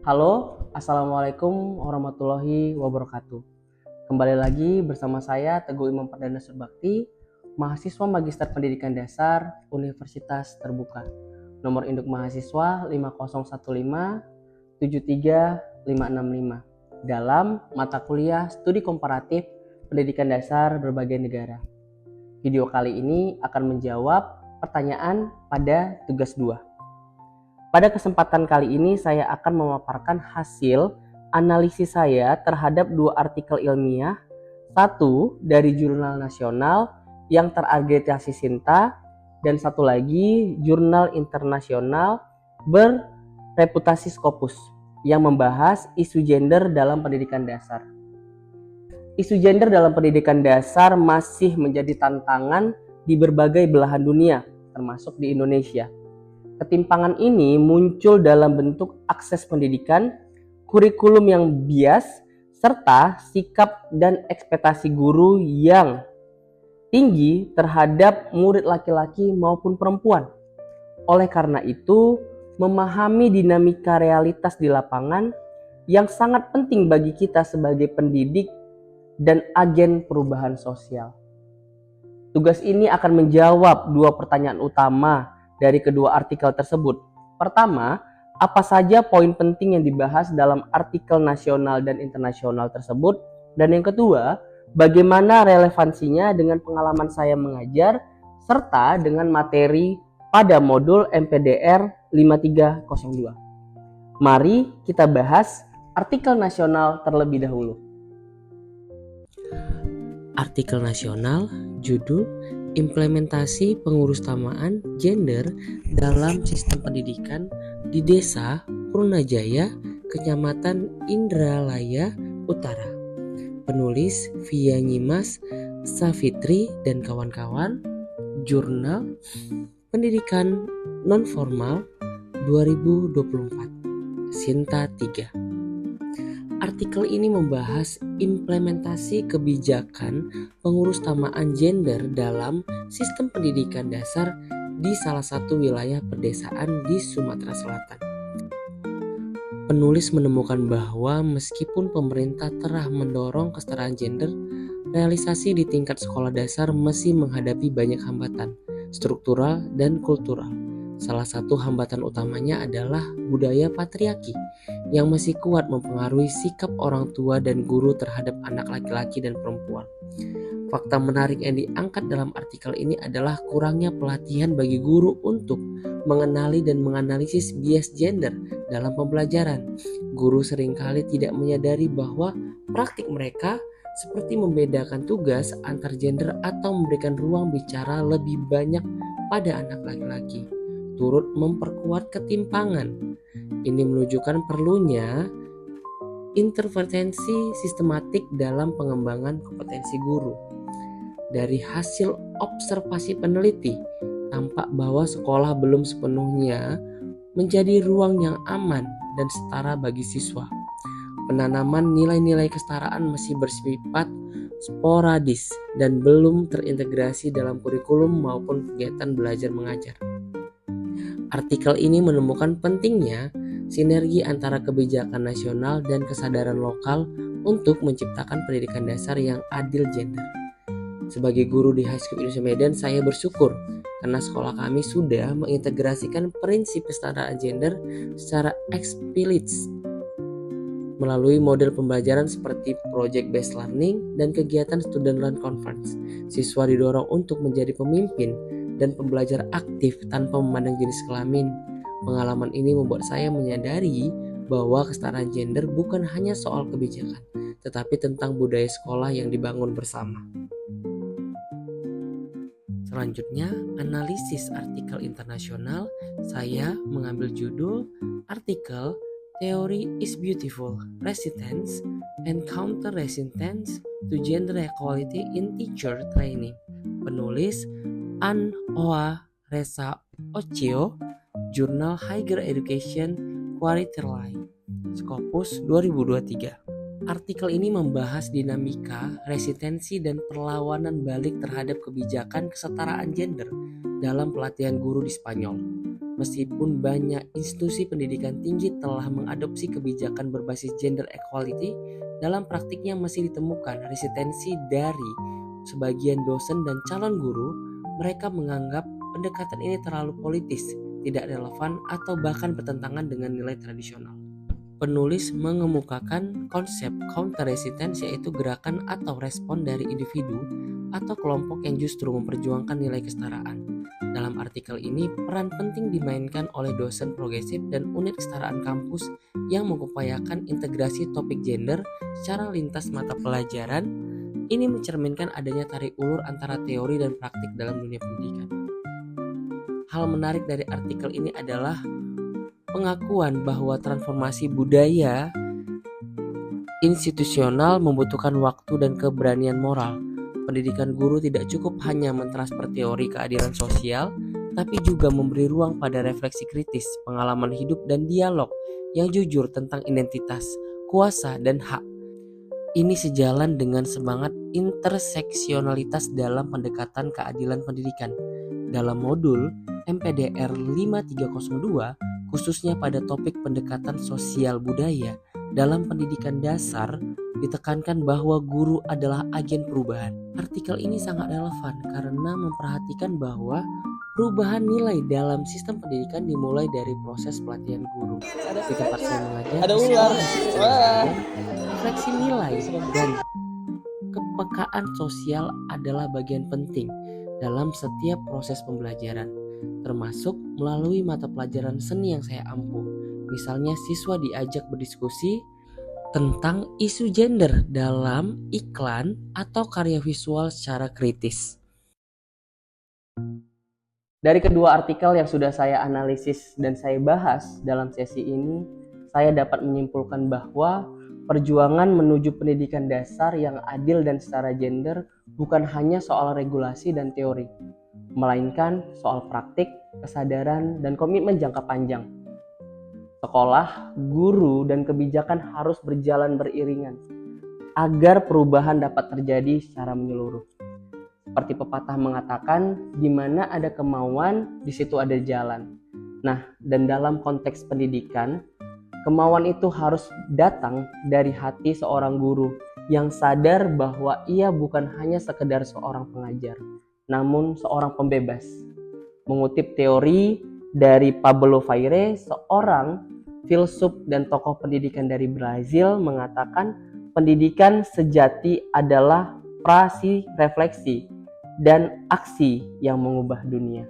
Halo, Assalamualaikum warahmatullahi wabarakatuh. Kembali lagi bersama saya Teguh Imam Perdana Surbakti, mahasiswa Magister Pendidikan Dasar Universitas Terbuka. Nomor induk mahasiswa 501573565 dalam mata kuliah Studi Komparatif Pendidikan Dasar Berbagai Negara. Video kali ini akan menjawab pertanyaan pada tugas 2. Pada kesempatan kali ini saya akan memaparkan hasil analisis saya terhadap 2 artikel ilmiah, satu dari jurnal nasional yang teragregasi Sinta dan satu lagi jurnal internasional berreputasi Scopus yang membahas isu gender dalam pendidikan dasar. Isu gender dalam pendidikan dasar masih menjadi tantangan di berbagai belahan dunia, termasuk di Indonesia. Ketimpangan ini muncul dalam bentuk akses pendidikan, kurikulum yang bias, serta sikap dan ekspektasi guru yang tinggi terhadap murid laki-laki maupun perempuan. Oleh karena itu, memahami dinamika realitas di lapangan yang sangat penting bagi kita sebagai pendidik dan agen perubahan sosial. Tugas ini akan menjawab 2 pertanyaan utama dari kedua artikel tersebut. Pertama, apa saja poin penting yang dibahas dalam artikel nasional dan internasional tersebut? Dan yang kedua, bagaimana relevansinya dengan pengalaman saya mengajar serta dengan materi pada modul MPDR 5302. Mari kita bahas artikel nasional terlebih dahulu. Artikel nasional judul Implementasi Pengurustamaan Gender dalam Sistem Pendidikan di Desa Purnajaya, Kecamatan Indralaya Utara. Penulis Via Nyimas Safitri dan kawan-kawan. Jurnal Pendidikan Nonformal 2024, Sinta 3. Artikel ini membahas implementasi kebijakan pengurustamaan gender dalam sistem pendidikan dasar di salah satu wilayah pedesaan di Sumatera Selatan. Penulis menemukan bahwa meskipun pemerintah telah mendorong kesetaraan gender, realisasi di tingkat sekolah dasar masih menghadapi banyak hambatan struktural dan kultural. Salah satu hambatan utamanya adalah budaya patriarki yang masih kuat mempengaruhi sikap orang tua dan guru terhadap anak laki-laki dan perempuan. Fakta menarik yang diangkat dalam artikel ini adalah kurangnya pelatihan bagi guru untuk mengenali dan menganalisis bias gender dalam pembelajaran. Guru seringkali tidak menyadari bahwa praktik mereka seperti membedakan tugas antar gender atau memberikan ruang bicara lebih banyak pada anak laki-laki, turut memperkuat ketimpangan. Ini menunjukkan perlunya intervensi sistematik dalam pengembangan kompetensi guru. Dari hasil observasi peneliti, tampak bahwa sekolah belum sepenuhnya menjadi ruang yang aman dan setara bagi siswa. Penanaman nilai-nilai kesetaraan masih bersifat sporadis dan belum terintegrasi dalam kurikulum maupun kegiatan belajar mengajar. Artikel ini menemukan pentingnya sinergi antara kebijakan nasional dan kesadaran lokal untuk menciptakan pendidikan dasar yang adil gender. Sebagai guru di High School Indonesia Medan, saya bersyukur karena sekolah kami sudah mengintegrasikan prinsip kesetaraan gender secara eksplisit melalui model pembelajaran seperti project based learning dan kegiatan student learn conference. Siswa didorong untuk menjadi pemimpin dan pembelajar aktif tanpa memandang jenis kelamin. Pengalaman ini membuat saya menyadari bahwa kesetaraan gender bukan hanya soal kebijakan, tetapi tentang budaya sekolah yang dibangun bersama. Selanjutnya, analisis artikel internasional. Saya mengambil judul artikel Theory is Beautiful, Resistance and Counter-Resistance to Gender Equality in Teacher Training. Penulis Anhoa Reza Ochio, Jurnal Higher Education Quarterly, Scopus 2023. Artikel ini membahas dinamika, resistensi, dan perlawanan balik terhadap kebijakan kesetaraan gender dalam pelatihan guru di Spanyol. Meskipun banyak institusi pendidikan tinggi telah mengadopsi kebijakan berbasis gender equality, dalam praktiknya masih ditemukan resistensi dari sebagian dosen dan calon guru. Mereka menganggap pendekatan ini terlalu politis, tidak relevan, atau bahkan bertentangan dengan nilai tradisional. Penulis mengemukakan konsep counter resistance, yaitu gerakan atau respon dari individu atau kelompok yang justru memperjuangkan nilai kesetaraan. Dalam artikel ini, peran penting dimainkan oleh dosen progresif dan unit kesetaraan kampus yang mengupayakan integrasi topik gender secara lintas mata pelajaran. Ini mencerminkan adanya tarik ulur antara teori dan praktik dalam dunia pendidikan. Hal menarik dari artikel ini adalah pengakuan bahwa transformasi budaya institusional membutuhkan waktu dan keberanian moral. Pendidikan guru tidak cukup hanya mentransfer teori keadilan sosial, tapi juga memberi ruang pada refleksi kritis, pengalaman hidup, dan dialog yang jujur tentang identitas, kuasa, dan hak. Ini sejalan dengan semangat interseksionalitas dalam pendekatan keadilan pendidikan. Dalam modul MPDR 5302, khususnya pada topik pendekatan sosial budaya dalam pendidikan dasar, ditekankan bahwa guru adalah agen perubahan. Artikel ini sangat relevan karena memperhatikan bahwa perubahan nilai dalam sistem pendidikan dimulai dari proses pelatihan guru. Di tempat saya mengajar, refleksi nilai dan kepekaan sosial adalah bagian penting dalam setiap proses pembelajaran, termasuk melalui mata pelajaran seni yang saya ampuh. Misalnya siswa diajak berdiskusi tentang isu gender dalam iklan atau karya visual secara kritis. Dari kedua artikel yang sudah saya analisis dan saya bahas dalam sesi ini, saya dapat menyimpulkan bahwa perjuangan menuju pendidikan dasar yang adil dan setara gender bukan hanya soal regulasi dan teori, melainkan soal praktik, kesadaran, dan komitmen jangka panjang. Sekolah, guru, dan kebijakan harus berjalan beriringan agar perubahan dapat terjadi secara menyeluruh. Seperti pepatah mengatakan, di mana ada kemauan, di situ ada jalan. Nah, dan dalam konteks pendidikan, kemauan itu harus datang dari hati seorang guru yang sadar bahwa ia bukan hanya sekedar seorang pengajar, namun seorang pembebas. Mengutip teori dari Pablo Freire, seorang filsuf dan tokoh pendidikan dari Brazil, mengatakan pendidikan sejati adalah prasi refleksi dan aksi yang mengubah dunia.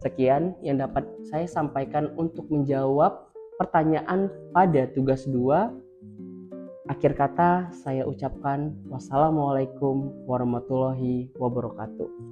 Sekian yang dapat saya sampaikan untuk menjawab pertanyaan pada tugas 2. Akhir kata saya ucapkan wassalamualaikum warahmatullahi wabarakatuh.